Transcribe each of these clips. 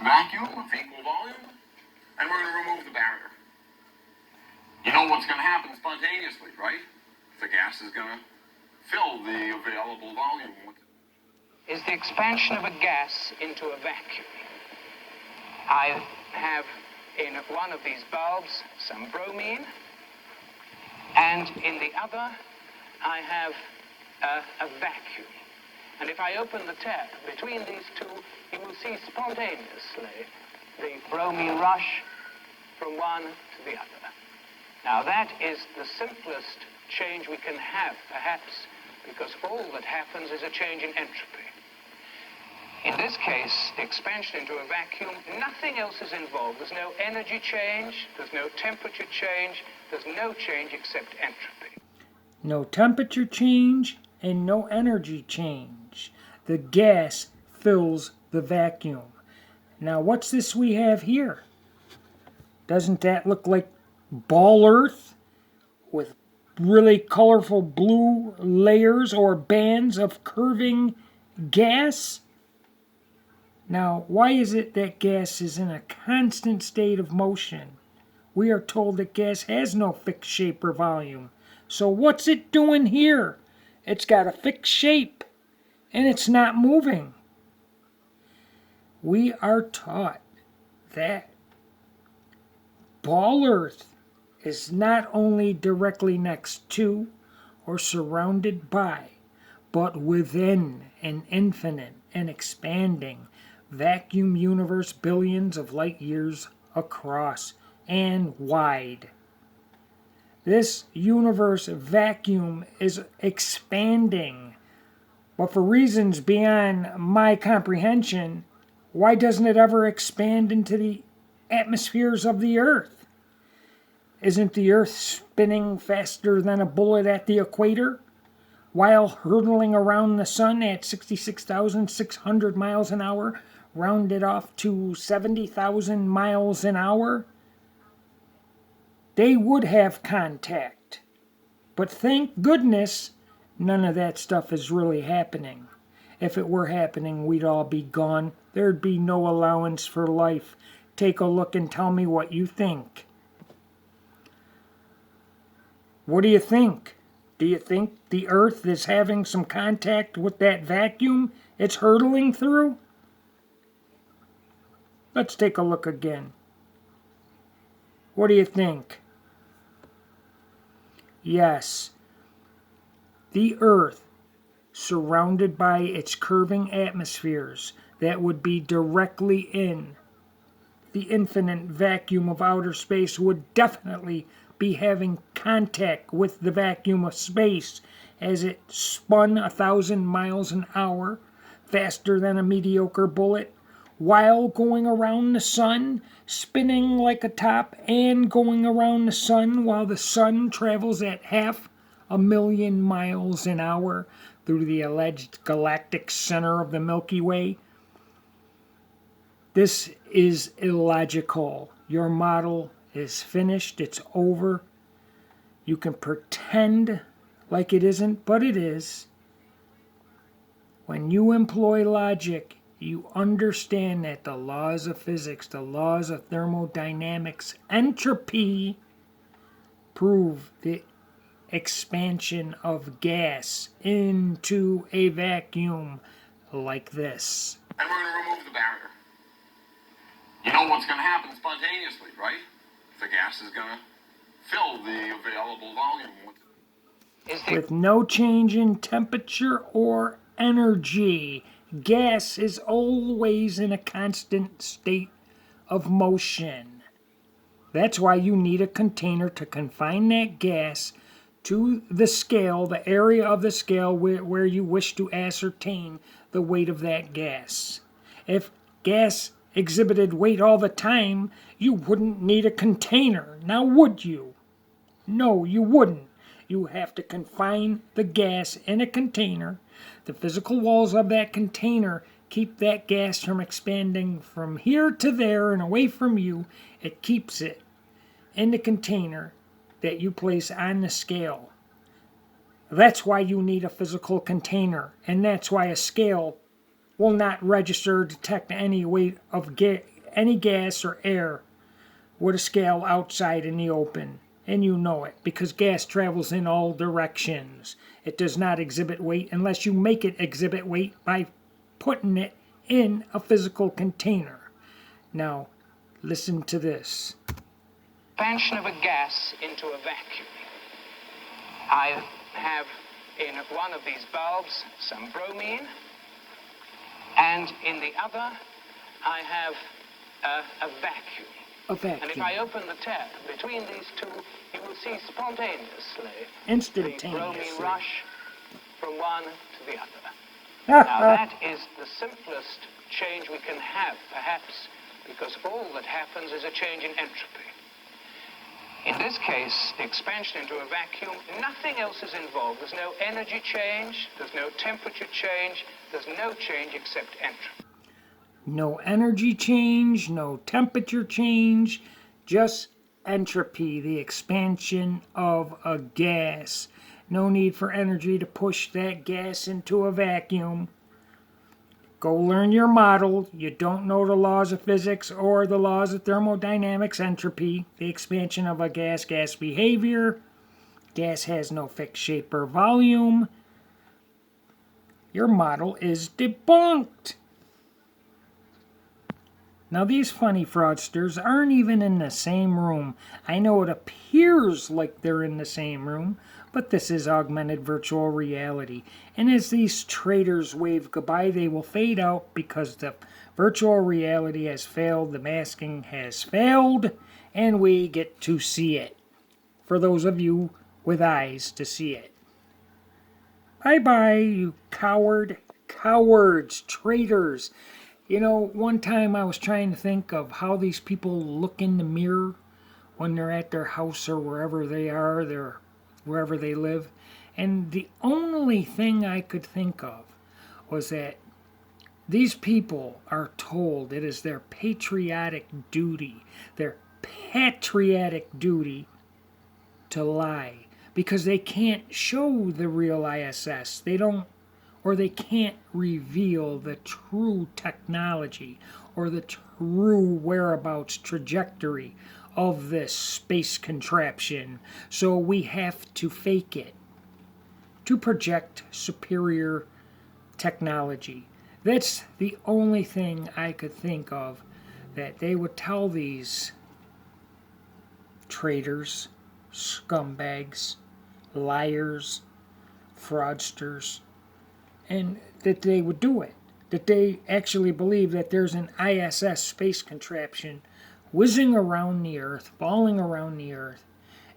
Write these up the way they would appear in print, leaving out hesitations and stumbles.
vacuum of equal volume, and we're going to remove the barrier. You know what's going to happen spontaneously, right? The gas is going to fill the available volume with it. Is the expansion of a gas into a vacuum. I have in one of these bulbs some bromine, and in the other I have a vacuum. And if I open the tap between these two, you will see spontaneously the bromine rush from one to the other. Now that is the simplest change we can have, perhaps, because all that happens is a change in entropy. In this case, the expansion into a vacuum, nothing else is involved. There's no energy change, there's no temperature change, there's no change except entropy. No temperature change and no energy change. The gas fills the vacuum. Now what's this we have here? Doesn't that look like ball earth with really colorful blue layers or bands of curving gas? Now, why is it that gas is in a constant state of motion? We are told that gas has no fixed shape or volume. So what's it doing here? It's got a fixed shape, and it's not moving. We are taught that ball earth is not only directly next to or surrounded by, but within an infinite and expanding vacuum universe billions of light years across and wide. This universe vacuum is expanding, but for reasons beyond my comprehension, why doesn't it ever expand into the atmospheres of the Earth? Isn't the Earth spinning faster than a bullet at the equator, while hurtling around the sun at 66,600 miles an hour, rounded off to 70,000 miles an hour? They would have contact. But thank goodness none of that stuff is really happening. If it were happening, we'd all be gone. There'd be no allowance for life. Take a look and tell me what you think. What do you think? Do you think the Earth is having some contact with that vacuum it's hurtling through? Let's take a look again. What do you think? Yes, the Earth, surrounded by its curving atmospheres that would be directly in the infinite vacuum of outer space, would definitely be having contact with the vacuum of space as it spun 1,000 miles an hour faster than a mediocre bullet, while going around the sun, spinning like a top, and going around the sun while the sun travels at 500,000 miles an hour through the alleged galactic center of the Milky Way. This is illogical. Your model is finished. It's over. You can pretend like it isn't, but it is. When you employ logic, you understand that the laws of physics, the laws of thermodynamics, entropy, prove the expansion of gas into a vacuum like this. And we're going to remove the barrier. You know what's going to happen spontaneously, right? The gas is going to fill the available volume with no change in temperature or energy. Gas is always in a constant state of motion. That's why you need a container to confine that gas to the scale, the area of the scale where you wish to ascertain the weight of that gas. If gas exhibited weight all the time, you wouldn't need a container. Now would you? No, you wouldn't. You have to confine the gas in a container. The physical walls of that container keep that gas from expanding from here to there and away from you. It keeps it in the container that you place on the scale. That's why you need a physical container, and that's why a scale will not register or detect any weight of any gas or air with a scale outside in the open. And you know it, because gas travels in all directions. It does not exhibit weight unless you make it exhibit weight by putting it in a physical container. Now, listen to this. Expansion of a gas into a vacuum. I have in one of these bulbs some bromine, and in the other I have a vacuum. A vacuum. And if I open the tap between these two, you will see spontaneously Instantaneously. the bromine rush from one to the other. Ah, Now that is the simplest change we can have, perhaps, because all that happens is a change in entropy. In this case, the expansion into a vacuum, nothing else is involved. There's no energy change, there's no temperature change, there's no change except entropy. No energy change, no temperature change, just entropy, the expansion of a gas. No need for energy to push that gas into a vacuum. Go learn your model. You don't know the laws of physics or the laws of thermodynamics, entropy, the expansion of a gas behavior. Gas has no fixed shape or volume. Your model is debunked. Now these funny fraudsters aren't even in the same room. I know it appears like they're in the same room, but this is augmented virtual reality. And as these traders wave goodbye, they will fade out because the virtual reality has failed, the masking has failed, and we get to see it. For those of you with eyes to see it. Bye-bye, you cowards, traitors. You know, one time I was trying to think of how these people look in the mirror when they're at their house or wherever they are, wherever they live. And the only thing I could think of was that these people are told it is their patriotic duty to lie, because they can't show the real ISS. They can't reveal the true technology or the true whereabouts trajectory of this space contraption. So we have to fake it to project superior technology. That's the only thing I could think of that they would tell these traitors, scumbags, liars, fraudsters, and that they would do it. That they actually believe that there's an ISS space contraption whizzing around the Earth, falling around the Earth,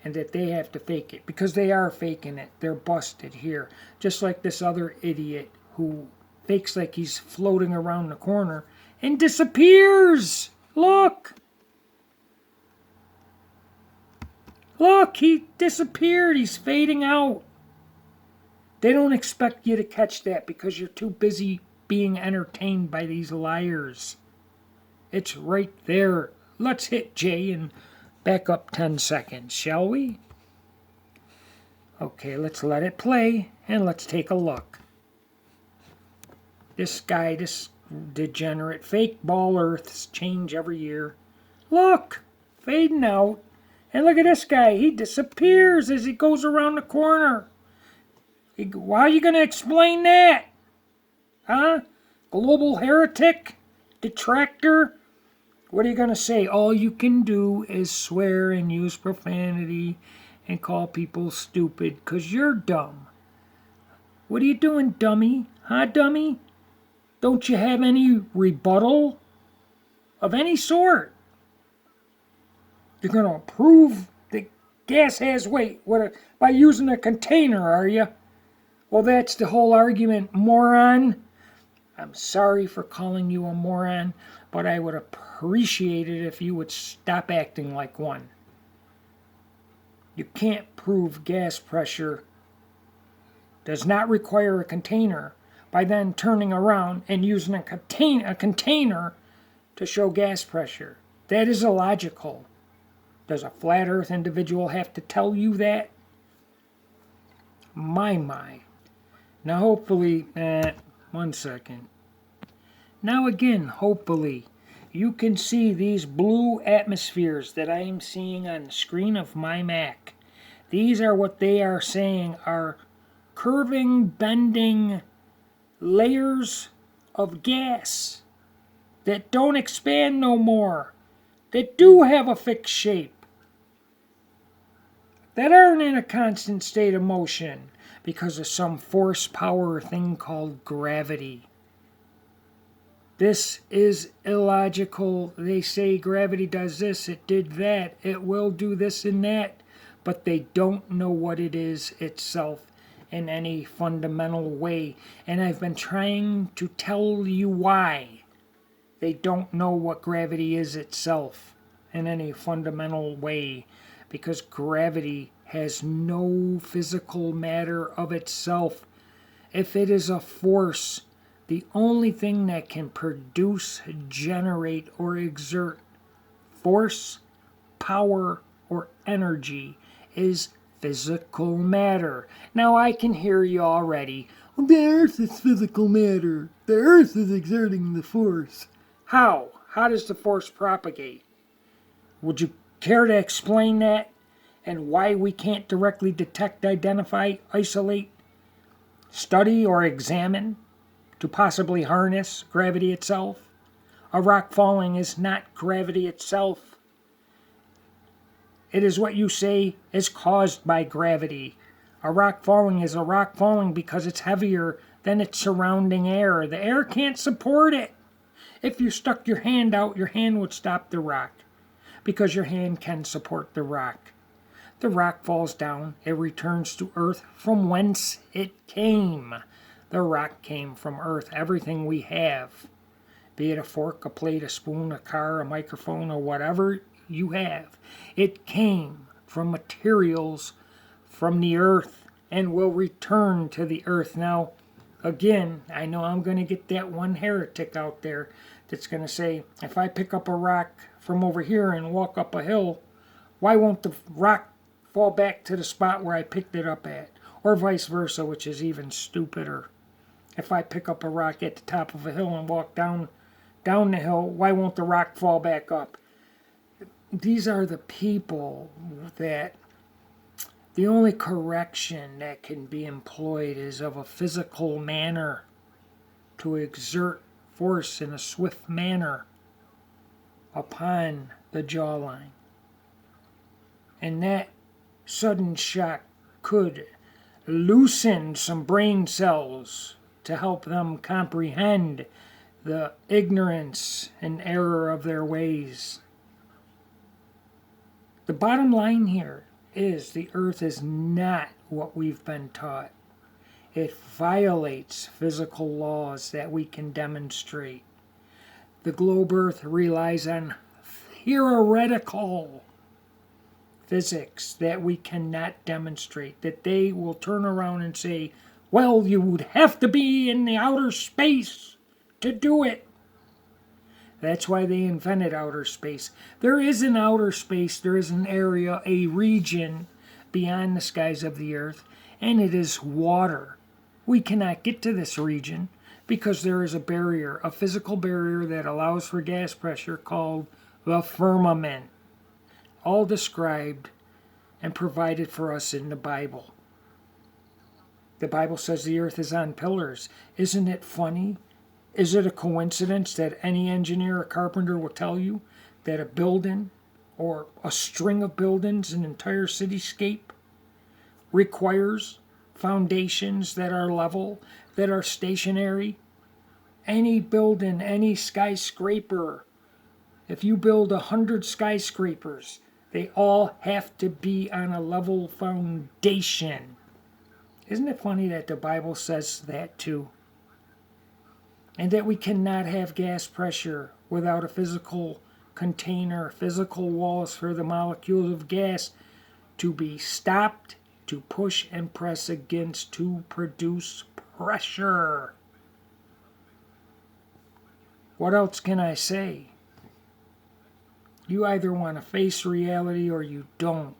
and that they have to fake it. Because they are faking it. They're busted here. Just like this other idiot who fakes like he's floating around the corner and disappears. Look! Look, he disappeared. He's fading out. They don't expect you to catch that because you're too busy being entertained by these liars. It's right there. Let's hit J and back up 10 seconds, shall we? Okay, let's let it play and let's take a look. This guy, this degenerate fake ball Earths change every year. Look, fading out. And look at this guy. He disappears as he goes around the corner. How are you going to explain that? Huh? Global heretic? Detractor? What are you going to say? All you can do is swear and use profanity and call people stupid because you're dumb. What are you doing, dummy? Huh, dummy? Don't you have any rebuttal of any sort? You're going to prove that gas has weight by using a container, are you? Well, that's the whole argument, moron. I'm sorry for calling you a moron, but I would appreciate it if you would stop acting like one. You can't prove gas pressure does not require a container by then turning around and using a container to show gas pressure. That is illogical. Does a flat earth individual have to tell you that? My. Now hopefully, 1 second. Now again, hopefully, you can see these blue atmospheres that I am seeing on the screen of my Mac. These are what they are saying are curving, bending layers of gas that don't expand no more, that do have a fixed shape, that aren't in a constant state of motion because of some force power thing called gravity. This is illogical. They say gravity does this, it did that, it will do this and that, but they don't know what it is itself in any fundamental way. And I've been trying to tell you why they don't know what gravity is itself in any fundamental way, because gravity has no physical matter of itself. If it is a force, the only thing that can produce, generate, or exert force, power, or energy is physical matter. Now I can hear you already. Well, the earth is physical matter. The earth is exerting the force. How? How does the force propagate? Would you care to explain that? And why we can't directly detect, identify, isolate, study, or examine to possibly harness gravity itself? A rock falling is not gravity itself. It is what you say is caused by gravity. A rock falling is a rock falling because it's heavier than its surrounding air. The air can't support it. If you stuck your hand out, your hand would stop the rock because your hand can support the rock. The rock falls down, it returns to earth from whence it came. The rock came from earth. Everything we have, be it a fork, a plate, a spoon, a car, a microphone, or whatever you have, it came from materials from the earth and will return to the earth. Now, again, I know I'm going to get that one heretic out there that's going to say, if I pick up a rock from over here and walk up a hill, why won't the rock fall back to the spot where I picked it up at? Or vice versa, which is even stupider. If I pick up a rock at the top of a hill and walk down the hill, why won't the rock fall back up? These are the people that the only correction that can be employed is of a physical manner to exert force in a swift manner upon the jawline. And that sudden shock could loosen some brain cells to help them comprehend the ignorance and error of their ways. The bottom line here is the earth is not what we've been taught. It violates physical laws that we can demonstrate. The globe earth relies on theoretical physics that we cannot demonstrate, that they will turn around and say, well, you would have to be in the outer space to do it. That's why they invented outer space. There is an outer space, there is an area, a region beyond the skies of the earth, and it is water. We cannot get to this region because there is a barrier, a physical barrier that allows for gas pressure called the firmament, all described and provided for us in the Bible. The Bible says the earth is on pillars. Isn't it funny? Is it a coincidence that any engineer or carpenter will tell you that a building or a string of buildings, an entire cityscape, requires foundations that are level, that are stationary? Any building, any skyscraper, if you build 100 skyscrapers, they all have to be on a level foundation. Isn't it funny that the Bible says that too? And that we cannot have gas pressure without a physical container, physical walls for the molecules of gas to be stopped, to push and press against to produce pressure. What else can I say? You either want to face reality or you don't.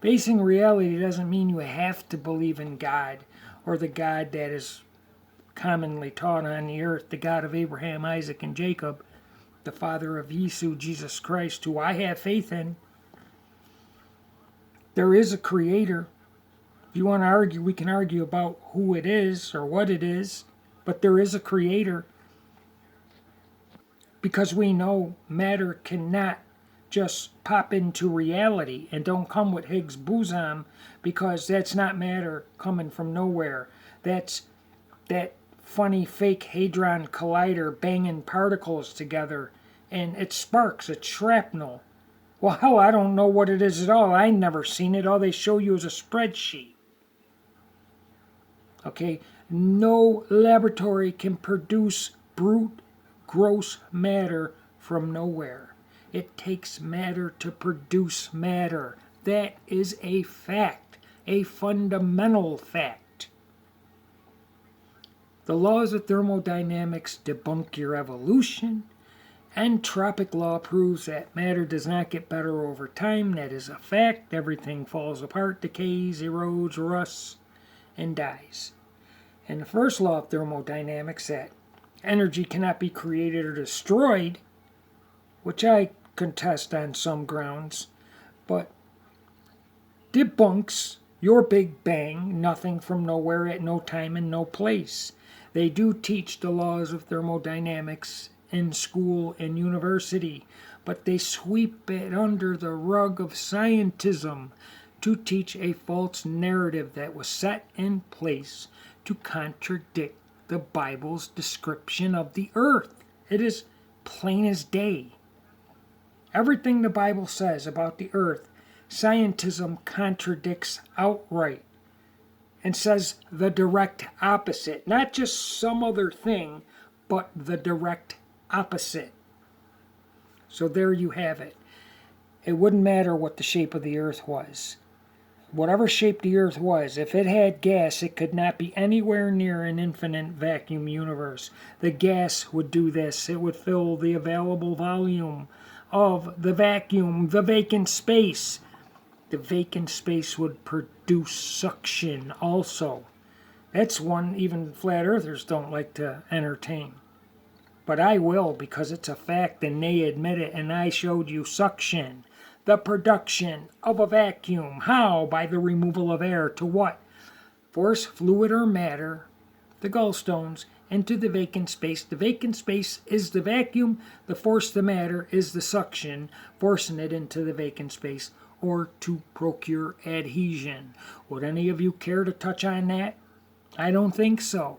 Facing reality doesn't mean you have to believe in God or the God that is commonly taught on the earth, the God of Abraham, Isaac, and Jacob, the Father of Yeshua, Jesus Christ, who I have faith in. There is a creator. If you want to argue, we can argue about who it is or what it is, but there is a creator. Because we know matter cannot just pop into reality and don't come with Higgs boson, because that's not matter coming from nowhere. That's that funny fake hadron collider banging particles together, and it sparks, it's shrapnel. Well, hell, I don't know what it is at all. I never seen it. All they show you is a spreadsheet. Okay, no laboratory can produce brute, gross matter from nowhere. It takes matter to produce matter. That is a fact, a fundamental fact. The laws of thermodynamics debunk your evolution. Entropic law proves that matter does not get better over time. That is a fact. Everything falls apart, decays, erodes, rusts, and dies. And the first law of thermodynamics, that energy cannot be created or destroyed, which I contest on some grounds, but debunks your Big Bang, nothing from nowhere at no time and no place. They do teach the laws of thermodynamics in school and university, but they sweep it under the rug of scientism to teach a false narrative that was set in place to contradict the Bible's description of the earth. It is plain as day. Everything the Bible says about the earth, scientism contradicts outright and says the direct opposite. Not just some other thing, but the direct opposite. So there you have it. It wouldn't matter what the shape of the earth was. Whatever shape the earth was, if it had gas, it could not be anywhere near an infinite vacuum universe. The gas would do this. It would fill the available volume of the vacuum, the vacant space. The vacant space would produce suction also. That's one even flat earthers don't like to entertain. But I will, because it's a fact and they admit it, and I showed you suction. The production of a vacuum. How? By the removal of air. To what? Force fluid or matter, the gallstones, into the vacant space. The vacant space is the vacuum. The force, the matter, is the suction, forcing it into the vacant space, or to procure adhesion. Would any of you care to touch on that? I don't think so.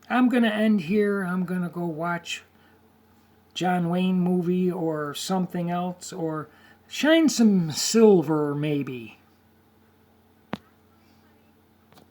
I'm going to end here. I'm going to go watch John Wayne movie or something else, or shine some silver maybe.